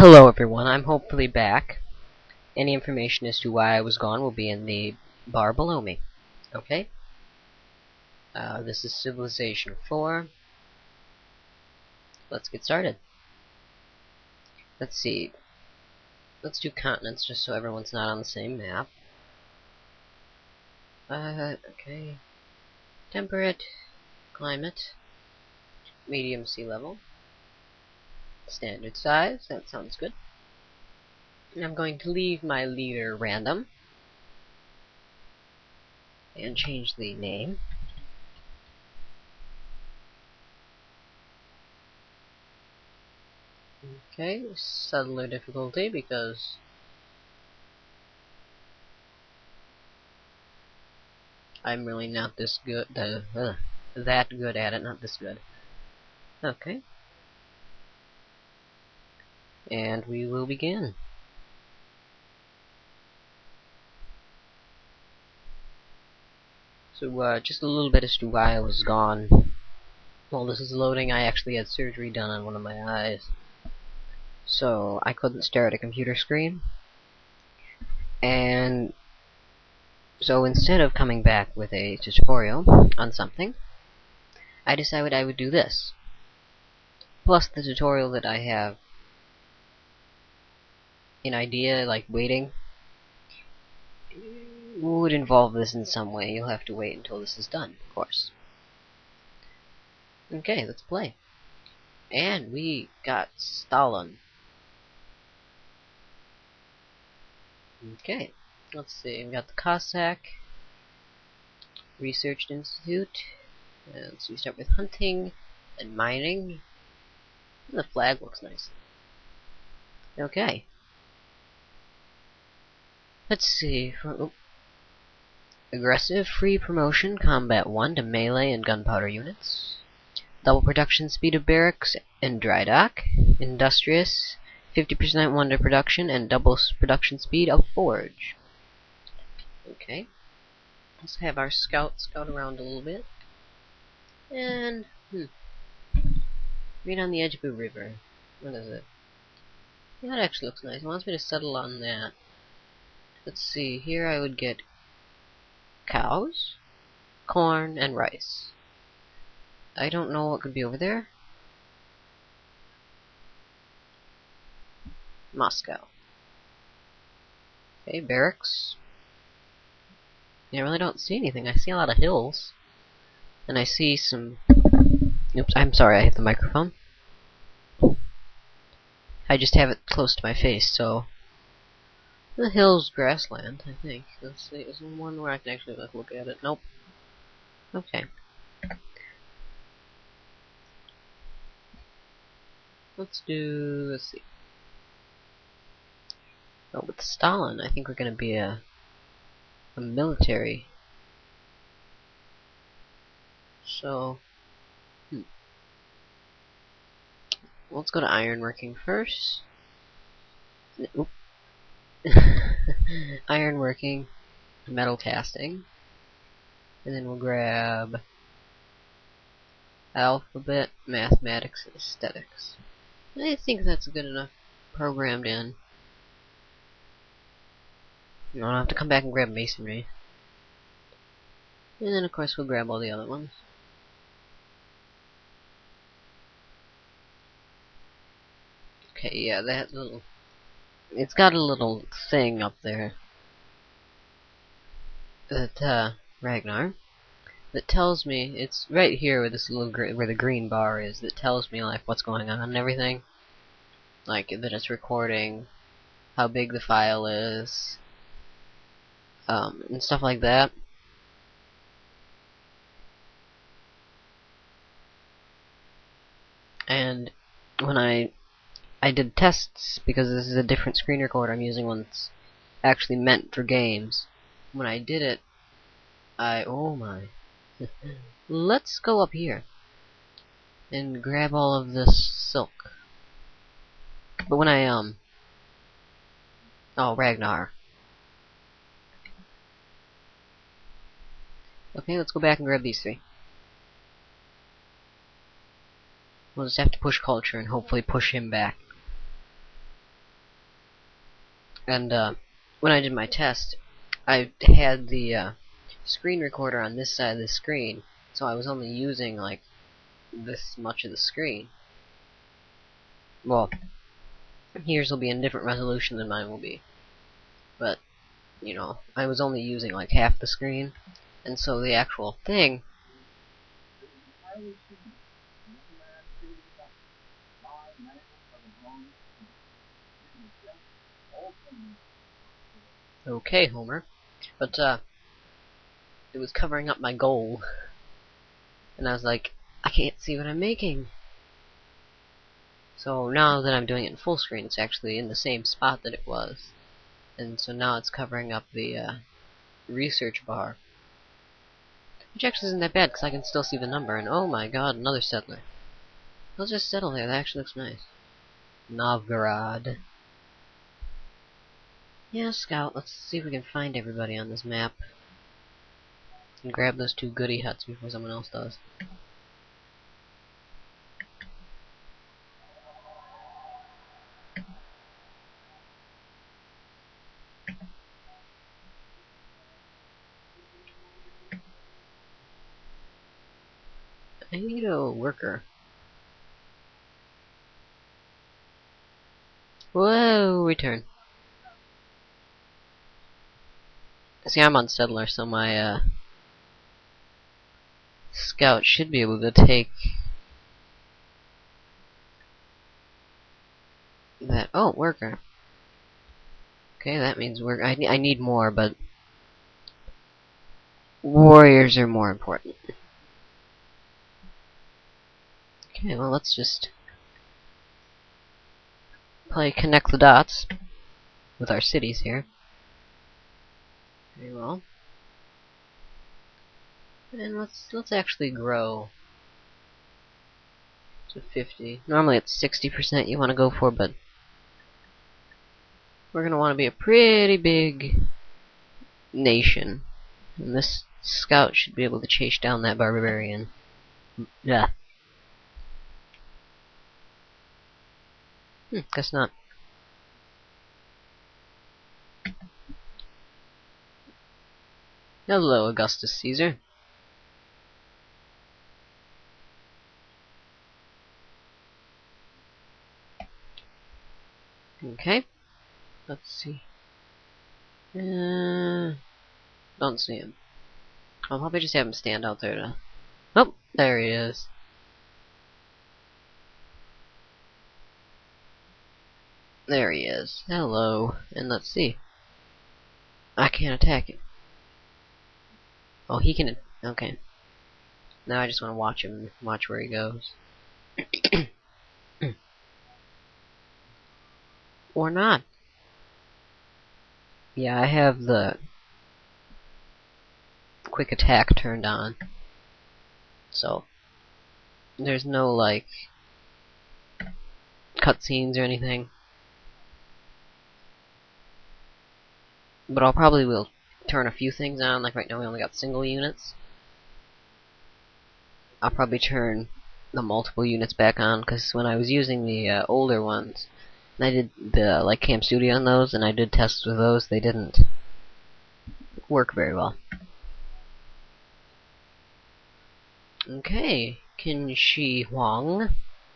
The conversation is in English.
Hello everyone, I'm hopefully back. Any information as to why I was gone will be in the bar below me. Okay? This is Civilization 4. Let's get started. Let's see. Let's do continents just so everyone's not on the same map. Okay. Temperate climate. Medium sea level. Standard size, that sounds good. And I'm going to leave my leader random. And change the name. Okay, subtler difficulty because I'm really not this good, that good at it, not this good. Okay. And we will begin. So, just a little bit as to why I was gone. While this is loading, I actually had surgery done on one of my eyes. So, I couldn't stare at a computer screen. And so instead of coming back with a tutorial on something, I decided I would do this. Plus the tutorial that I have an idea, like waiting, would involve this in some way. You'll have to wait until this is done, of course. Okay, let's play. And we got Stalin. Okay, let's see. We got the Cossack Research Institute. And so we start with hunting and mining. The flag looks nice. Okay. Let's see. Aggressive, free promotion, combat 1 to melee and gunpowder units. Double production speed of barracks and dry dock. Industrious, 50% wonder production and double production speed of forge. Okay. Let's have our scout around a little bit. And, right on the edge of a river. What is it? Yeah, that actually looks nice. It wants me to settle on that. Let's see, here I would get cows, corn, and rice. I don't know what could be over there. Moscow. Okay, barracks. I really don't see anything. I see a lot of hills. And I see some... Oops, I'm sorry, I hit the microphone. I just have it close to my face, so... The hill's grassland, I think. Let's see, is there one where I can actually look at it? Nope. Okay. Let's see. Oh, with Stalin, I think we're gonna be a military. So, let's go to ironworking first. Oop. Ironworking, metal casting, and then we'll grab alphabet, mathematics, and aesthetics. I think that's good enough programmed in. You don't have to come back and grab masonry. And then of course we'll grab all the other ones. Okay, yeah, that little... It's got a little thing up there that, Ragnar, that tells me, it's right here where this little where the green bar is, that tells me like what's going on and everything. Like that it's recording, how big the file is, and stuff like that. And when I did tests, because this is a different screen recorder, I'm using one that's actually meant for games. When I did it, oh my. Let's go up here and grab all of this silk. But when oh, Ragnar. Okay, let's go back and grab these three. We'll just have to push culture and hopefully push him back. And when I did my test, I had the screen recorder on this side of the screen, so I was only using like this much of the screen. Well, yours will be in different resolution than mine will be, but you know, I was only using like half the screen, and so the actual thing. Okay, Homer, but it was covering up my goal, and I was like, I can't see what I'm making. So now that I'm doing it in full screen, it's actually in the same spot that it was. And so now it's covering up the research bar. Which actually isn't that bad, because I can still see the number. And oh my god, another settler. I'll just settle there, that actually looks nice. Novgorod. Yeah, Scout, let's see if we can find everybody on this map. And grab those 2 goody huts before someone else does. I need a worker. Whoa, return. See, I'm on settler, so my scout should be able to take that. Oh, worker. Okay, that means I need more, but warriors are more important. Okay, well, let's just play connect the dots with our cities here. Very well. And let's actually grow to 50. Normally it's 60% you want to go for, but we're gonna want to be a pretty big nation. And this scout should be able to chase down that barbarian. Yeah. Guess not. Hello, Augustus Caesar. Okay. Let's see. Don't see him. I'll probably just have him stand out there to... Oh, there he is. There he is. Hello. And let's see. I can't attack it. Oh, he can... Okay. Now I just want to watch him. Watch where he goes. Or not. Yeah, I have the quick attack turned on. So, there's no, like, cutscenes or anything. But I'll probably will turn a few things on. Like right now we only got single units. I'll probably turn the multiple units back on, because when I was using the older ones, and I did the like Camp Studio on those, and I did tests with those, they didn't work very well. Okay, Qin Shi Huang.